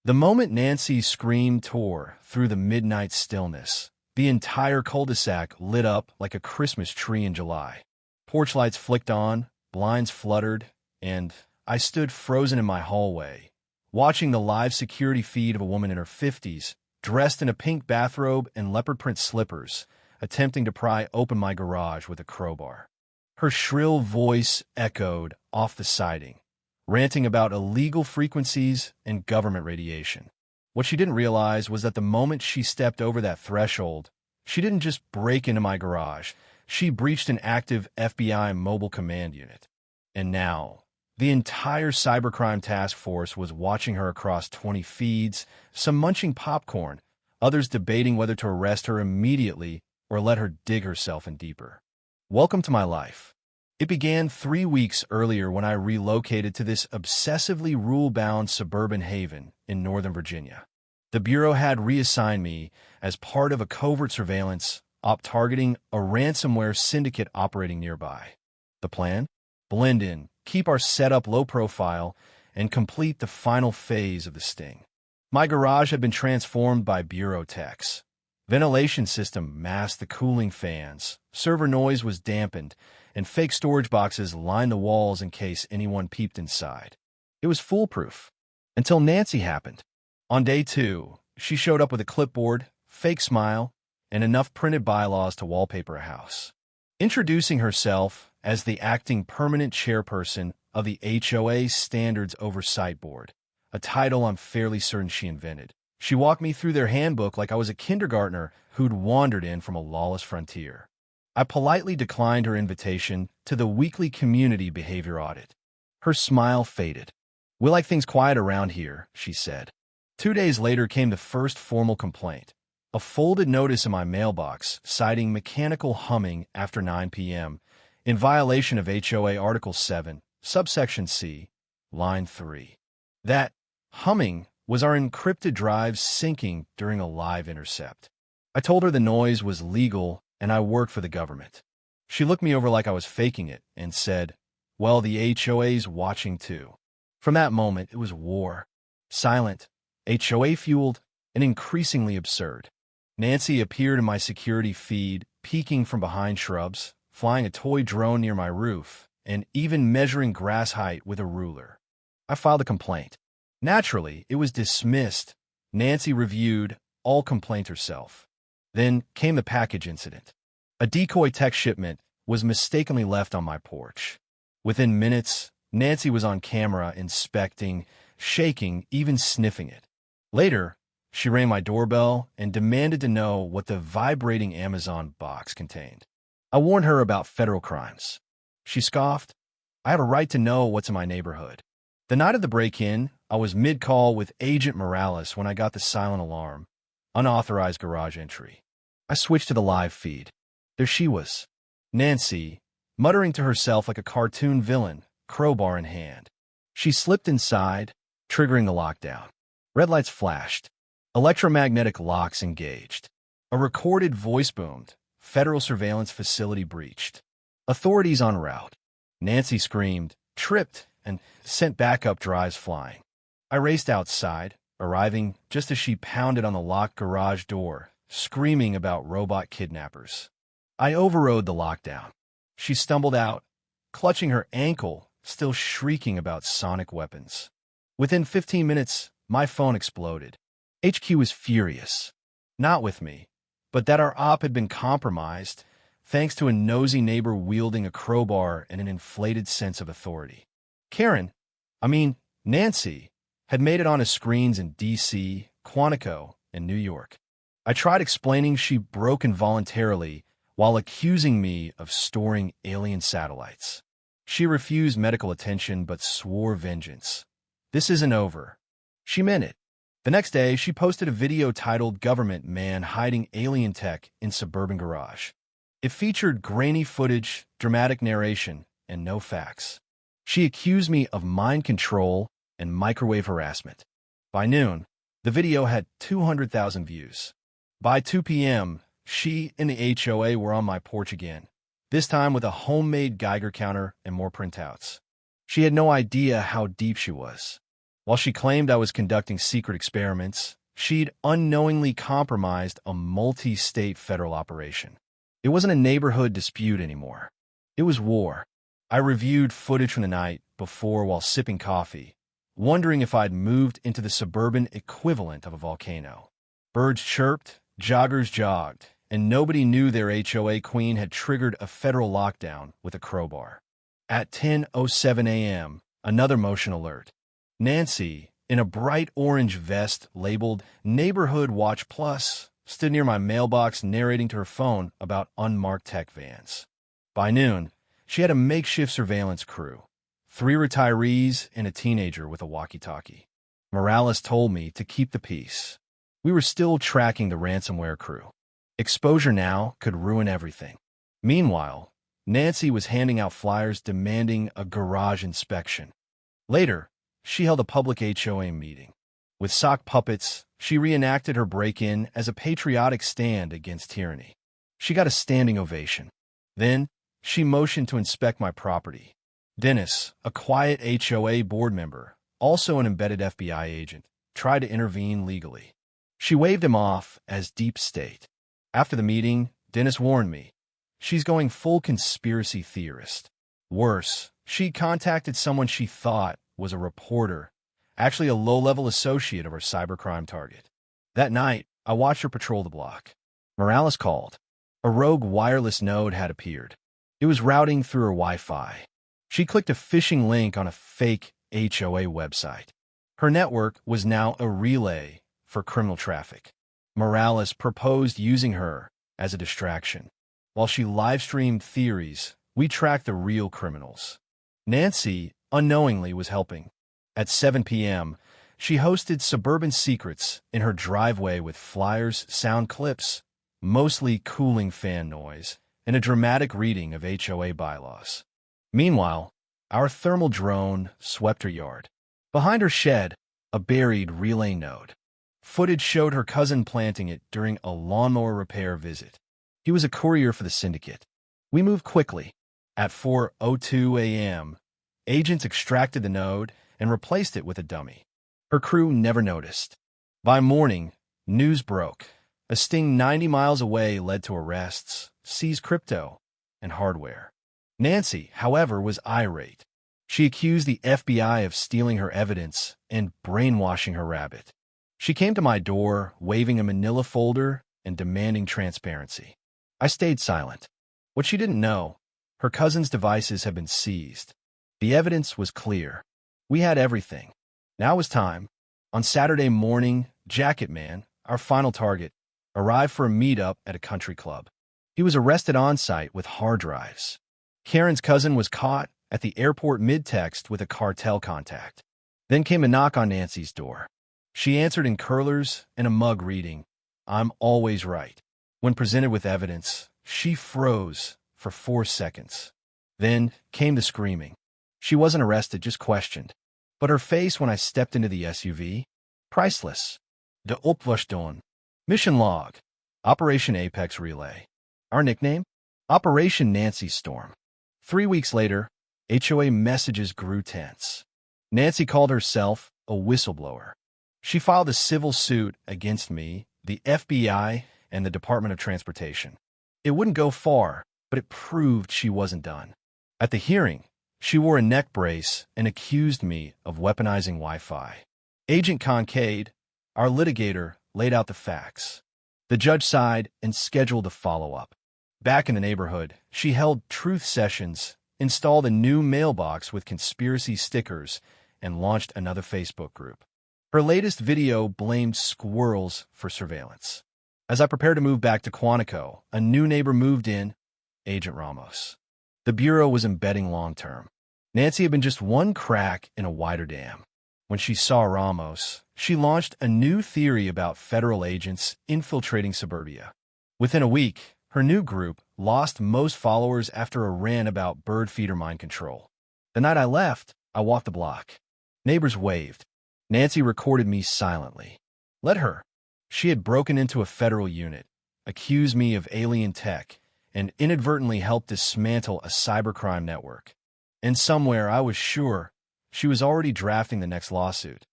The moment Nancy's scream tore through the midnight stillness, the entire cul-de-sac lit up like a Christmas tree in July. Porch lights flicked on, blinds fluttered, and I stood frozen in my hallway, watching the live security feed of a woman in her 50s, dressed in a pink bathrobe and leopard print slippers, attempting to pry open my garage with a crowbar. Her shrill voice echoed off the siding, ranting about illegal frequencies and government radiation. What she didn't realize was that the moment she stepped over that threshold, she didn't just break into my garage, she breached an active FBI mobile command unit. And now, the entire cybercrime task force was watching her across 20 feeds, some munching popcorn, others debating whether to arrest her immediately or let her dig herself in deeper. Welcome to my life. It began 3 weeks earlier when I relocated to this obsessively rule-bound suburban haven in Northern Virginia. The Bureau had reassigned me as part of a covert surveillance op targeting a ransomware syndicate operating nearby. The plan? Blend in, keep our setup low profile, and complete the final phase of the sting. My garage had been transformed by Bureau techs. Ventilation system masked the cooling fans, server noise was dampened, and fake storage boxes lined the walls in case anyone peeped inside. It was foolproof. Until Nancy happened. On day 2, she showed up with a clipboard, fake smile, and enough printed bylaws to wallpaper a house. Introducing herself as the acting permanent chairperson of the HOA Standards Oversight Board, a title I'm fairly certain she invented. She walked me through their handbook like I was a kindergartner who'd wandered in from a lawless frontier. I politely declined her invitation to the weekly community behavior audit. Her smile faded. "We like things quiet around here," she said. 2 days later came the first formal complaint, a folded notice in my mailbox citing mechanical humming after 9 p.m. in violation of HOA Article 7, subsection C, line 3. That humming was our encrypted drives syncing during a live intercept. I told her the noise was legal and I worked for the government. She looked me over like I was faking it and said, "Well, the HOA's watching too." From that moment, it was war. Silent, HOA-fueled, and increasingly absurd. Nancy appeared in my security feed, peeking from behind shrubs, flying a toy drone near my roof, and even measuring grass height with a ruler. I filed a complaint. Naturally, it was dismissed. Nancy reviewed all complaint herself. Then came the package incident. A decoy tech shipment was mistakenly left on my porch. Within minutes, Nancy was on camera inspecting, shaking, even sniffing it. Later, she rang my doorbell and demanded to know what the vibrating Amazon box contained. I warned her about federal crimes. She scoffed. "I have a right to know what's in my neighborhood." The night of the break-in, I was mid-call with Agent Morales when I got the silent alarm. Unauthorized garage entry. I switched to the live feed. There she was, Nancy, muttering to herself like a cartoon villain, crowbar in hand. She slipped inside, triggering the lockdown. Red lights flashed. Electromagnetic locks engaged. A recorded voice boomed. Federal surveillance facility breached. Authorities en route. Nancy screamed, tripped, and sent backup drives flying. I raced outside, arriving just as she pounded on the locked garage door, screaming about robot kidnappers. I overrode the lockdown. She stumbled out, clutching her ankle, still shrieking about sonic weapons. Within 15 minutes, my phone exploded. HQ was furious. Not with me, but that our op had been compromised, thanks to a nosy neighbor wielding a crowbar and an inflated sense of authority. Nancy, had made it onto screens in D.C., Quantico, and New York. I tried explaining she broke involuntarily while accusing me of storing alien satellites. She refused medical attention but swore vengeance. "This isn't over." She meant it. The next day, she posted a video titled "Government Man Hiding Alien Tech in Suburban Garage." It featured grainy footage, dramatic narration, and no facts. She accused me of mind control and microwave harassment. By noon, the video had 200,000 views. By 2 p.m., she and the HOA were on my porch again, this time with a homemade Geiger counter and more printouts. She had no idea how deep she was. While she claimed I was conducting secret experiments, she'd unknowingly compromised a multi-state federal operation. It wasn't a neighborhood dispute anymore. It was war. I reviewed footage from the night before while sipping coffee, wondering if I'd moved into the suburban equivalent of a volcano. Birds chirped, joggers jogged, and nobody knew their HOA queen had triggered a federal lockdown with a crowbar. At 10:07 a.m., another motion alert. Nancy, in a bright orange vest labeled Neighborhood Watch Plus, stood near my mailbox narrating to her phone about unmarked tech vans. By noon, she had a makeshift surveillance crew, 3 retirees and a teenager with a walkie-talkie. Morales told me to keep the peace. We were still tracking the ransomware crew. Exposure now could ruin everything. Meanwhile, Nancy was handing out flyers demanding a garage inspection. Later, she held a public HOA meeting. With sock puppets, she reenacted her break-in as a patriotic stand against tyranny. She got a standing ovation. Then, she motioned to inspect my property. Dennis, a quiet HOA board member, also an embedded FBI agent, tried to intervene legally. She waved him off as deep state. After the meeting, Dennis warned me, she's going full conspiracy theorist. Worse, she contacted someone she thought was a reporter, actually a low-level associate of her cybercrime target. That night, I watched her patrol the block. Morales called. A rogue wireless node had appeared. It was routing through her Wi-Fi. She clicked a phishing link on a fake HOA website. Her network was now a relay for criminal traffic. Morales proposed using her as a distraction. While she live-streamed theories, we tracked the real criminals. Nancy, unknowingly, was helping. At 7 p.m., she hosted Suburban Secrets in her driveway with flyers, sound clips, mostly cooling fan noise, and a dramatic reading of HOA bylaws. Meanwhile, our thermal drone swept her yard. Behind her shed, a buried relay node. Footage showed her cousin planting it during a lawnmower repair visit. He was a courier for the syndicate. We moved quickly. At 4:02 a.m., agents extracted the node and replaced it with a dummy. Her crew never noticed. By morning, news broke. A sting 90 miles away led to arrests, seized crypto, and hardware. Nancy, however, was irate. She accused the FBI of stealing her evidence and brainwashing her rabbit. She came to my door, waving a manila folder and demanding transparency. I stayed silent. What she didn't know, her cousin's devices had been seized. The evidence was clear. We had everything. Now was time. On Saturday morning, Jacket Man, our final target, arrived for a meetup at a country club. He was arrested on-site with hard drives. Karen's cousin was caught at the airport mid-text with a cartel contact. Then came a knock on Nancy's door. She answered in curlers and a mug reading, "I'm always right." When presented with evidence, she froze for 4 seconds. Then came the screaming. She wasn't arrested, just questioned. But her face when I stepped into the SUV? Priceless. De Opwashton. Mission log. Operation Apex Relay. Our nickname? Operation Nancy Storm. 3 weeks later, HOA messages grew tense. Nancy called herself a whistleblower. She filed a civil suit against me, the FBI, and the Department of Transportation. It wouldn't go far, but it proved she wasn't done. At the hearing, she wore a neck brace and accused me of weaponizing Wi-Fi. Agent Concade, our litigator, laid out the facts. The judge sighed and scheduled a follow-up. Back in the neighborhood, she held truth sessions, installed a new mailbox with conspiracy stickers, and launched another Facebook group. Her latest video blamed squirrels for surveillance. As I prepared to move back to Quantico, a new neighbor moved in, Agent Ramos. The Bureau was embedding long-term. Nancy had been just one crack in a wider dam. When she saw Ramos, she launched a new theory about federal agents infiltrating suburbia. Within a week, her new group lost most followers after a rant about bird feeder mind control. The night I left, I walked the block. Neighbors waved. Nancy recorded me silently. Let her. She had broken into a federal unit, accused me of alien tech, and inadvertently helped dismantle a cybercrime network. And somewhere I was sure she was already drafting the next lawsuit.